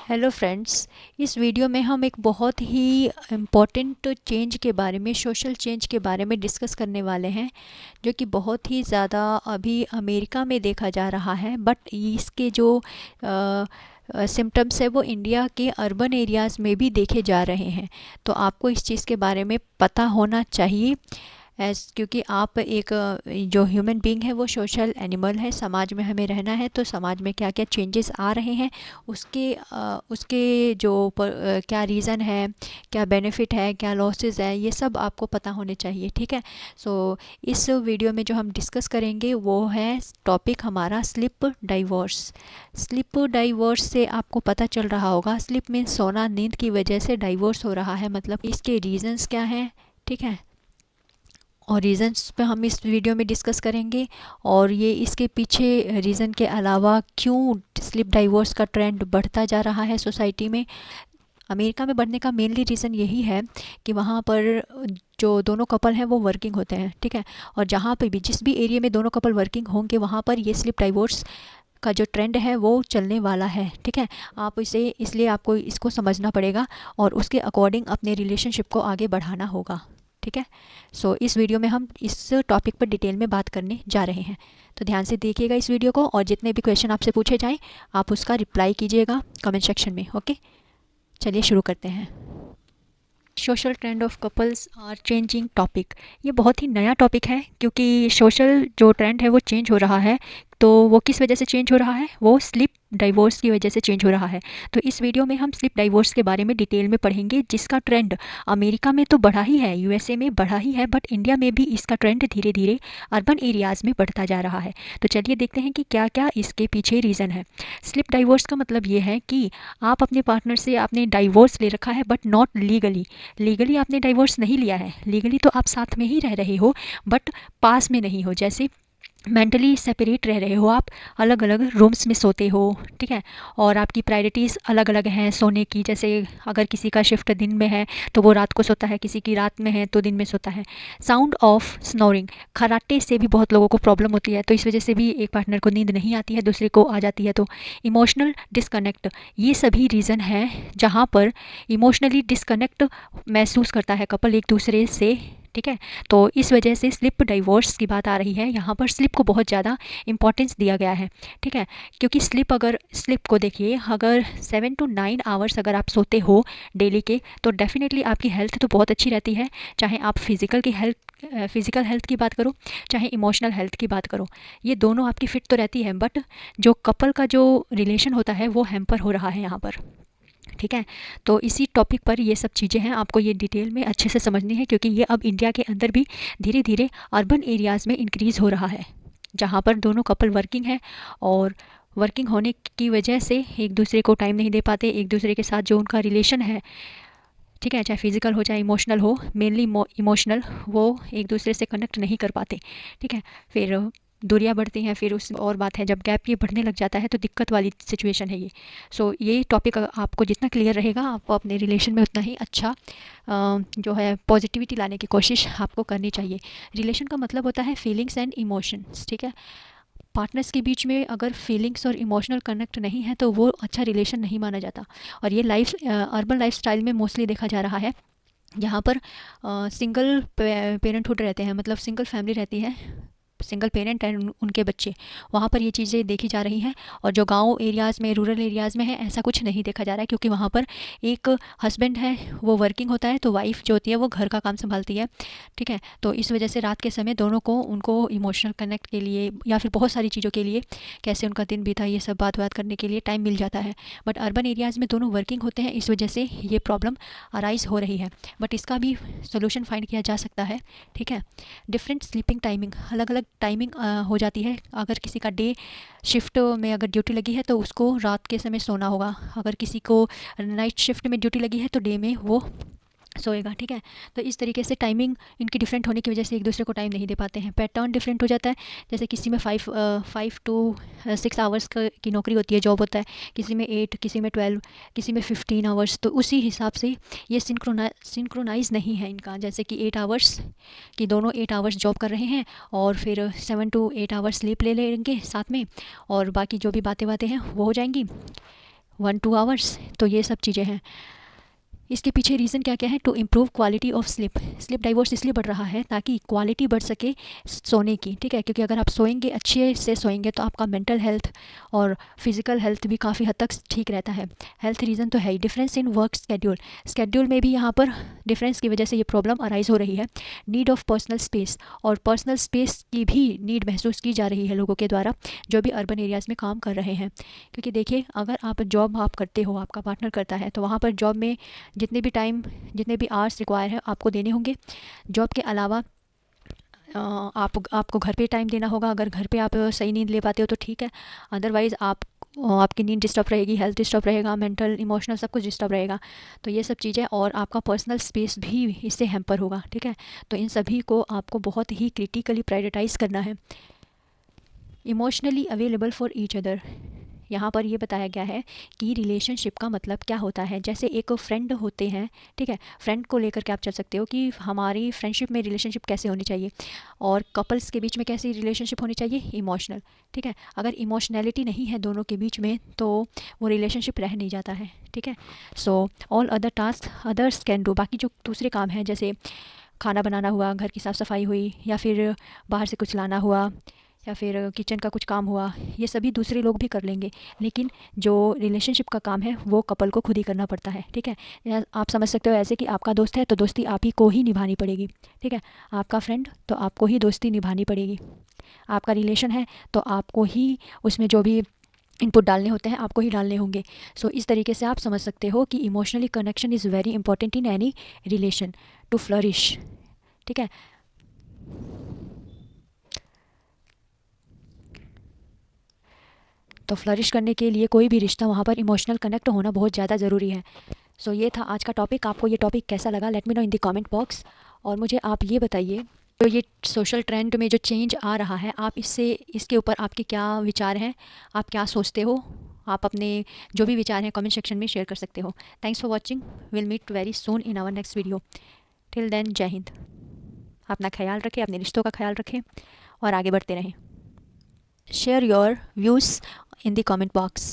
Hello friends. इस video में हम एक बहुत ही इम्पॉर्टेंट चेंज के बारे में, सोशल चेंज के बारे में डिस्कस करने वाले हैं, जो कि बहुत ही ज़्यादा अभी अमेरिका में देखा जा रहा है। बट इसके जो सिम्टम्स है वो इंडिया के अर्बन एरियाज़ में भी देखे जा रहे हैं। तो आपको इस चीज़ के बारे में पता होना चाहिए, क्योंकि आप एक जो ह्यूमन बीइंग है वो सोशल एनिमल है। समाज में हमें रहना है, तो समाज में क्या क्या चेंजेस आ रहे हैं, उसके जो क्या रीज़न है, क्या बेनिफिट है, क्या लॉसेस है, ये सब आपको पता होने चाहिए। ठीक है। सो इस वीडियो में जो हम डिस्कस करेंगे वो है टॉपिक हमारा स्लीप डाइवोर्स। स्लीप डाइवोर्स से आपको पता चल रहा होगा, स्लीप मीन्स सोना, नींद की वजह से डाइवोर्स हो रहा है, मतलब इसके रीज़न्स क्या हैं। ठीक है। और रीज़न्स पे हम इस वीडियो में डिस्कस करेंगे, और ये इसके पीछे रीज़न के अलावा क्यों स्लीप डाइवोर्स का ट्रेंड बढ़ता जा रहा है सोसाइटी में। अमेरिका में बढ़ने का मेनली रीज़न यही है कि वहाँ पर जो दोनों कपल हैं वो वर्किंग होते हैं। ठीक है। और जहाँ पे भी, जिस भी एरिया में दोनों कपल वर्किंग होंगे, वहाँ पर ये स्लीप डाइवोर्स का जो ट्रेंड है वो चलने वाला है। ठीक है। आप इसे, इसलिए आपको इसको समझना पड़ेगा और उसके अकॉर्डिंग अपने रिलेशनशिप को आगे बढ़ाना होगा। ठीक है। सो इस वीडियो में हम इस टॉपिक पर डिटेल में बात करने जा रहे हैं, तो ध्यान से देखिएगा इस वीडियो को, और जितने भी क्वेश्चन आपसे पूछे जाएं आप उसका रिप्लाई कीजिएगा कमेंट सेक्शन में। ओके, चलिए शुरू करते हैं। Social trend of couples are changing topic. ये बहुत ही नया टॉपिक है, क्योंकि सोशल जो ट्रेंड है वो चेंज हो रहा है। तो वो किस वजह से चेंज हो रहा है? वो स्लीप डाइवोर्स की वजह से चेंज हो रहा है। तो इस वीडियो में हम स्लीप डाइवोर्स के बारे में डिटेल में पढ़ेंगे, जिसका ट्रेंड अमेरिका में तो बढ़ा ही है, यूएसए में बढ़ा ही है, बट इंडिया में भी इसका ट्रेंड धीरे धीरे अर्बन एरियाज़ में बढ़ता जा रहा है। तो चलिए देखते हैं कि क्या क्या इसके पीछे रीज़न है। स्लीप डाइवोर्स का मतलब ये है कि आप अपने पार्टनर से आपने डाइवोर्स ले रखा है, बट नॉट लीगली। लीगली आपने डाइवोर्स नहीं लिया है, लीगली तो आप साथ में ही रह रहे हो, बट पास में नहीं हो। जैसे मेंटली सेपरेट रह रहे हो, आप अलग अलग रूम्स में सोते हो। ठीक है। और आपकी प्रायोरिटीज़ अलग अलग हैं सोने की। जैसे अगर किसी का शिफ्ट दिन में है तो वो रात को सोता है, किसी की रात में है तो दिन में सोता है। साउंड ऑफ स्नोरिंग, खर्राटे से भी बहुत लोगों को प्रॉब्लम होती है, तो इस वजह से भी एक पार्टनर को नींद नहीं आती है, दूसरे को आ जाती है। तो इमोशनल डिस्कनेक्ट, ये सभी रीज़न है जहाँ पर इमोशनली डिस्कनेक्ट महसूस करता है कपल एक दूसरे से। ठीक है। तो इस वजह से स्लिप डाइवोर्स की बात आ रही है। यहाँ पर स्लिप को बहुत ज़्यादा इंपॉर्टेंस दिया गया है। ठीक है। क्योंकि स्लिप को देखिए, अगर 7 to 9 आवर्स अगर आप सोते हो डेली के, तो डेफिनेटली आपकी हेल्थ तो बहुत अच्छी रहती है। चाहे आप फिज़िकल हेल्थ की बात करो, चाहे इमोशनल हेल्थ की बात करो, ये दोनों आपकी फिट तो रहती है। बट जो कपल का जो रिलेशन होता है वो हैम्पर हो रहा है यहाँ पर। ठीक है। तो इसी टॉपिक पर ये सब चीज़ें हैं, आपको ये डिटेल में अच्छे से समझनी है, क्योंकि ये अब इंडिया के अंदर भी धीरे धीरे अर्बन एरियाज़ में इंक्रीज़ हो रहा है, जहाँ पर दोनों कपल वर्किंग है, और वर्किंग होने की वजह से एक दूसरे को टाइम नहीं दे पाते, एक दूसरे के साथ जो उनका रिलेशन है, ठीक है, चाहे फिजिकल हो चाहे इमोशनल हो, मेनली इमोशनल, वो एक दूसरे से कनेक्ट नहीं कर पाते। ठीक है। फिर दूरियां बढ़ती हैं, फिर उस और बात है, जब गैप ये बढ़ने लग जाता है तो दिक्कत वाली सिचुएशन है ये। सो ये टॉपिक आपको जितना क्लियर रहेगा, आपको अपने रिलेशन में उतना ही अच्छा जो है पॉजिटिविटी लाने की कोशिश आपको करनी चाहिए। रिलेशन का मतलब होता है फीलिंग्स एंड इमोशंस। ठीक है। पार्टनर्स के बीच में अगर फीलिंग्स और इमोशनल कनेक्ट नहीं है तो वो अच्छा रिलेशन नहीं माना जाता। और ये अर्बन लाइफ स्टाइल में मोस्टली देखा जा रहा है। यहाँ पर सिंगल पेरेंटहुड रहते हैं, मतलब सिंगल फैमिली रहती है, सिंगल पेरेंट एंड उनके बच्चे, वहाँ पर ये चीज़ें देखी जा रही हैं। और जो गांव एरियाज़ में, रूरल एरियाज़ में है, ऐसा कुछ नहीं देखा जा रहा है, क्योंकि वहाँ पर एक हस्बैंड है वो वर्किंग होता है, तो वाइफ जो होती है वो घर का काम संभालती है। ठीक है। तो इस वजह से रात के समय दोनों को, उनको इमोशनल कनेक्ट के लिए या फिर बहुत सारी चीज़ों के लिए, कैसे उनका दिन बीता, ये सब बात करने के लिए टाइम मिल जाता है। बट अर्बन एरियाज़ में दोनों वर्किंग होते हैं, इस वजह से ये प्रॉब्लम अराइज हो रही है। बट इसका भी सोल्यूशन फाइंड किया जा सकता है। ठीक है। डिफरेंट स्लीपिंग टाइमिंग, अलग अलग टाइमिंग हो जाती है। अगर किसी का डे शिफ्ट में अगर ड्यूटी लगी है तो उसको रात के समय सोना होगा, अगर किसी को नाइट शिफ्ट में ड्यूटी लगी है तो डे में वो सोएगा। ठीक है। तो इस तरीके से टाइमिंग इनकी डिफरेंट होने की वजह से एक दूसरे को टाइम नहीं दे पाते हैं। पैटर्न डिफरेंट हो जाता है। जैसे किसी में 5 to 6 आवर्स की नौकरी होती है, जॉब होता है, किसी में 8, किसी में 12, किसी में 15 आवर्स। तो उसी हिसाब से ये सिंक्रोनाइज नहीं है इनका। जैसे कि 8 आवर्स कि दोनों 8 आवर्स जॉब कर रहे हैं, और फिर 7 to 8 आवर्स स्लीप ले लेंगे साथ में, और बाकी जो भी बातें हैं वो हो जाएंगी। 1-2 आवर्स। तो ये सब चीज़ें हैं। इसके पीछे रीज़न क्या क्या है? To improve quality of sleep. Sleep divorce इसलिए बढ़ रहा है ताकि क्वालिटी बढ़ सके सोने की, ठीक है, क्योंकि अगर आप सोएंगे, अच्छे से सोएंगे, तो आपका मेंटल हेल्थ और फिजिकल हेल्थ भी काफ़ी हद तक ठीक रहता है। हेल्थ रीज़न तो है ही। Difference in work schedule, schedule में भी यहाँ पर डिफरेंस की वजह से ये प्रॉब्लम अराइज हो रही है। नीड ऑफ पर्सनल स्पेस, और पर्सनल स्पेस की भी नीड महसूस की जा रही है लोगों के द्वारा जो भी अर्बन एरियाज़ में काम कर रहे हैं। क्योंकि देखिए, अगर आप जॉब आप करते हो, आपका पार्टनर करता है, तो वहाँ पर जॉब में जितने भी टाइम, जितने भी आवर्स रिक्वायर है आपको देने होंगे। जॉब के अलावा आपको घर पे टाइम देना होगा। अगर घर पे आप सही नींद ले पाते हो तो ठीक है, अदरवाइज़ आपकी नींद डिस्टर्ब रहेगी, हेल्थ डिस्टर्ब रहेगा, मेंटल इमोशनल सब कुछ डिस्टर्ब रहेगा। तो ये सब चीज़ें, और आपका पर्सनल स्पेस भी इससे हैम्पर होगा, ठीक है। तो इन सभी को आपको बहुत ही क्रिटिकली प्रायोरिटाइज़ करना है। Emotionally available for each other, यहाँ पर ये बताया गया है कि रिलेशनशिप का मतलब क्या होता है। जैसे एक फ्रेंड होते हैं, ठीक है, फ्रेंड को लेकर के आप चल सकते हो कि हमारी फ्रेंडशिप में रिलेशनशिप कैसे होनी चाहिए, और कपल्स के बीच में कैसी रिलेशनशिप होनी चाहिए, इमोशनल, ठीक है। अगर इमोशनैलिटी नहीं है दोनों के बीच में तो वो रिलेशनशिप रह नहीं जाता है, ठीक है। So all other task others can do, बाकी जो दूसरे काम हैं, जैसे खाना बनाना हुआ, घर की साफ़ सफाई हुई, या फिर बाहर से कुछ लाना हुआ, या फिर किचन का कुछ काम हुआ, ये सभी दूसरे लोग भी कर लेंगे। लेकिन जो रिलेशनशिप का काम है वो कपल को खुद ही करना पड़ता है, ठीक है। आप समझ सकते हो ऐसे कि आपका दोस्त है तो दोस्ती आप ही को ही निभानी पड़ेगी, ठीक है। आपका फ्रेंड तो आपको ही दोस्ती निभानी पड़ेगी। आपका रिलेशन है तो आपको ही उसमें जो भी इनपुट डालने होते हैं आपको ही डालने होंगे। सो इस तरीके से आप समझ सकते हो कि emotionally connection is very important in any relation to flourish, ठीक है। तो फ्लरिश करने के लिए कोई भी रिश्ता, वहाँ पर इमोशनल कनेक्ट होना बहुत ज़्यादा ज़रूरी है। सो ये था आज का टॉपिक। आपको ये टॉपिक कैसा लगा, let me know in the comment box. और मुझे आप ये बताइए, तो ये सोशल ट्रेंड में जो चेंज आ रहा है, आप इसके ऊपर आपके क्या विचार हैं, आप क्या सोचते हो? आप अपने जो भी विचार हैं कमेंट सेक्शन में शेयर कर सकते हो। Thanks for watching, will meet very soon in our next video. Till then, जय हिंद। अपना ख्याल रखें, अपने रिश्तों का ख्याल रखें और आगे बढ़ते रहें। Share your views in the comment box.